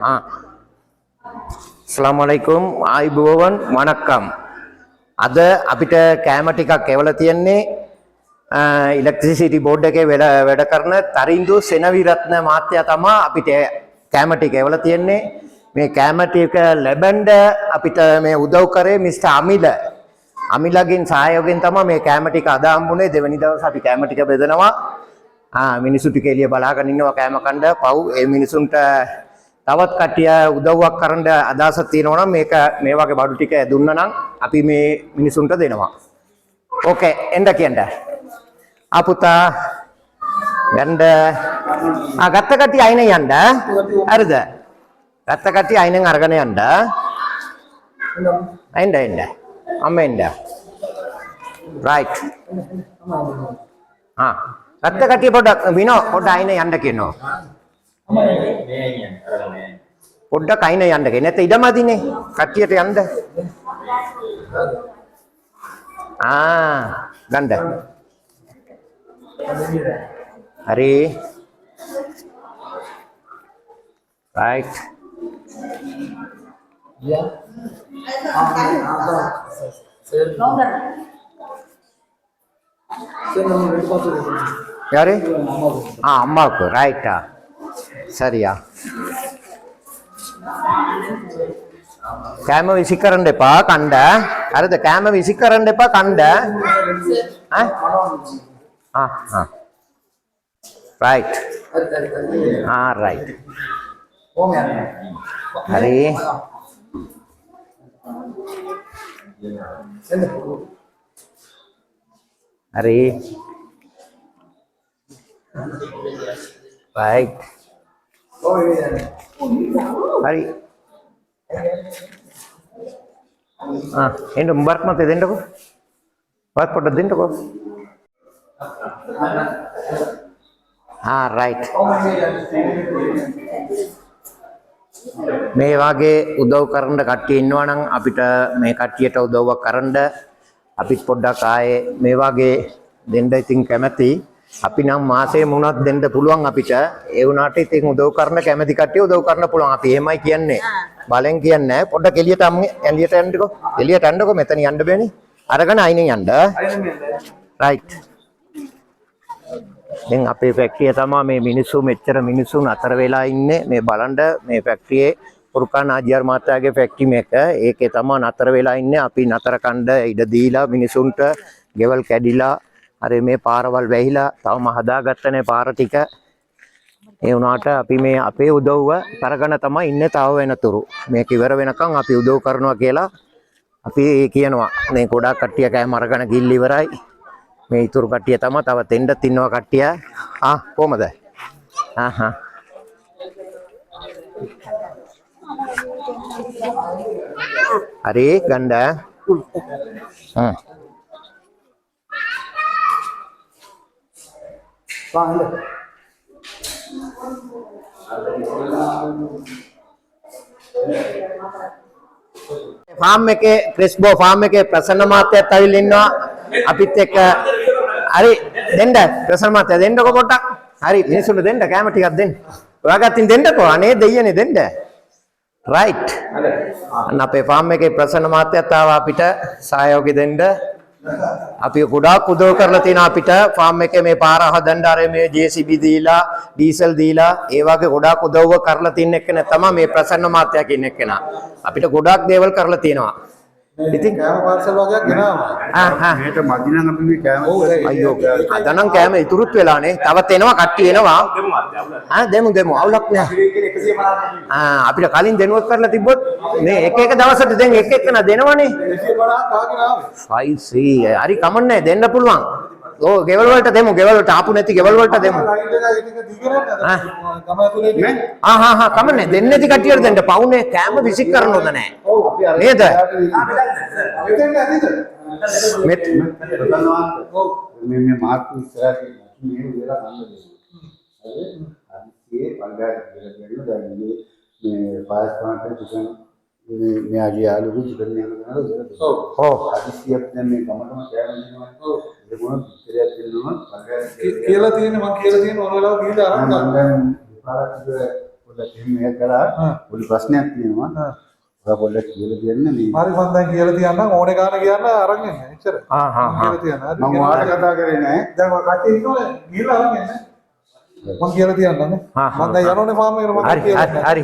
Assalamualaikum ආයිබෝවන් වණක්කම් අද අපිට කැම ටිකක් එවලා තියන්නේ ඉලෙක්ට්‍රිසිටි බෝඩ් එකේ වැඩ කරන තරින්දු සෙනවිරත්න මහත්තයා තමයි අපිට කැම ටික එවලා තියන්නේ මේ කැම ටික ලැබෙන්න අපිට මේ උදව් කරේ මිස්ටර් අමිලගෙන් සහයෝගයෙන් තමයි මේ කැම ටික අද හම්බුනේ දෙවෙනි දවස් අපි කැම ටික බෙදනවා මිනිස්සු ටික එළිය බලාගෙන ඉන්නවා කැම කණ්ඩ පව් ඒ මිනිසුන්ට තවත් කට්ටිය උදව්වක් කරන්න අදහසක් තියෙනවා නම් මේක මේ වගේ බඩු ටික දුන්නා නම් අපි මේ මිනිසුන්ට දෙනවා. ඕකේ එන්න කියන්න. අපුතා යන්න. ගත්ත කට්ටිය අයිනේ යන්න. හරිද? ගත්ත කට්ටිය අයිනෙන් අරගෙන යන්න. එන්න. අම්ම එන්න. right. ගත්ත කට්ටිය පොඩ්ඩක් විනෝ පොඩ්ඩක් අයිනේ යන්න කියනවා. පොඩ්ඩක් අයින යන්න ගේ නැත්නම් ඉඩමදිනේ කට්ටියට යන්න ගන්න හරි right யாரு அம்மாவுக்கு ரைட்டா சரியா කෑම විසි කරන්න එපා කණ්ඩ හරිද කෑම විසි කරන්න එපා කණ්ඩ right right හරි හරි right hari ini membark mati dendako buat pada dendako right මේ වගේ උදව් කරන්න කට්ටිය ඉන්නවා නම් අපිට මේ කට්ටියට උදව්වක් කරන්න අපිත් පොඩ්ඩක් ආයේ මේ වගේ දෙන්න ඉතින් කැමැති අපි නම් මාසෙ මුණක් දෙන්න පුළුවන් අපිට ඒ වුණාට ඉතින් උදව් කරන කැමැති කට්ටිය උදව් කරන්න පුළුවන් අපි එහෙමයි කියන්නේ බලෙන් කියන්නේ පොඩ්ඩක් එළියට යන්නකෝ මෙතන යන්න බෑනේ අරගෙන අයිනෙන් යන්න right දැන් අපේ ෆැක්ටරිය තමයි මේ මිනිස්සු මෙච්චර මිනිස්සුන් අතර වෙලා ඉන්නේ මේ බලන්න මේ ෆැක්ටරියේ පුරුකාන් ආජිආර් මාත්‍යාගේ ෆැක්ටරි මේක ඒකේ තමයි නතර වෙලා ඉන්නේ අපි නතර කණ්ඩ ඉඩ දීලා මිනිසුන්ට ගෙවල් කැඩිලා අර මේ පාරවල් වැහිලා තවම හදාගත්තනේ පාර ටික ඒ වුණාට අපි මේ අපේ උදව්ව කරගෙන තමයි ඉන්නේ තව වෙනතුරු මේක ඉවර වෙනකන් අපි උදව් කරනවා කියලා අපි කියනවා මේ ගොඩාක් කට්ටිය කෑම අරගෙන ගිල්ල ඉවරයි මේ ඉතුරු කට්ටිය තමයි තව තෙන්ඩත් ඉන්නවා කට්ටිය කොහමද හරි ගන්න ෆාම් එකේ ක්‍රිස්බෝ ෆාම් එකේ ප්‍රසන්න මාත්‍යත් ඇවිල්ලා ඉන්නවා අපිත් එක්ක හරි දෙන්න ප්‍රසන්න මාත්‍ය දෙන්නකො පොඩ්ඩක් හරි මිනිස්සුන්ට දෙන්න කැම ටිකක් දෙන්න ඔයාගත්තින් දෙන්නකො අනේ දෙයියනේ දෙන්න right අන්න අපේ ෆාම් එකේ ප්‍රසන්න මාත්‍යත් ආවා අපිට සහයෝගය දෙන්න අපි ගොඩාක් උදව් කරලා තියෙනවා අපිට ෆාම් එකේ මේ පාර හදන්න අර මේ JCB දීලා ඩීසල් දීලා ඒ වගේ ගොඩාක් උදව්ව කරලා තින්න එක්කනේ තමයි මේ ප්‍රසන්න මාත්‍යා කියන එක්කෙනා අපිට ගොඩාක් දේවල් කරලා තියෙනවා ඉතින් කෑම පාර්සල් වගේක් ගෙනාවා මේක මදි නම් අපි මේ කෑම අයියෝ අදනම් කෑම ඉතුරුත් වෙලානේ තවත් එනවා කට්ටිය එනවා දෙමු අවුලක් නෑ අපිට කලින් දෙනුවක් කරලා තිබ්බොත් මේ එක දවසට දැන් එක එකන දෙනවනේ 5C හරි කමන්නේ දෙන්න පුළුවන් ගෙවල් වලට දෙමු ගෙවල් වලට ආපු නැති ගෙවල් වලට දෙමු කමන්නේ දෙන්නේ නැති කට්ටියට දෙන්න පවුනේ කෑම විසික් කරන්න හොඳ නෑ නේද මේ මාර්කු ඉස්සරහට මේ විදිහට ගන්න හරි පල්ගාට කියලා කියනවා දැන් මේ පාස් පාන්ට චිකන් මේ ආජි ආලු චිකන් යනවා හදිසියක් දැන් මේ ගමටම කෑම දෙනවා ඒ මොන පිටරයක් දෙනවා පල්ගාට කියලා තියෙන මම කියලා තියෙන ඕන වෙලාව ගිහලා අරන් ගන්න පාරක් පොඩ්ඩක් එහෙම කරා පොඩි ප්‍රශ්නයක් තියෙනවා. ඔයා පොඩ්ඩක් කියලා දෙන්න මේ. හරි මම දැන් කියලා තියන්නම් ඕනේ ගාන කියන්න අරන් එන්න. එච්චර. කියලා තියන්න. හරි. මම ඔයාලට කතා කරේ නෑ. දැන් ඔය කට්ටිය ඉන්නවනේ ගිහලා අරන් එන්න. මම කියලා තියන්නම් නේ. මම දැන් යනෝනේ ෆාම් එකට මම හරි කියලා. හරි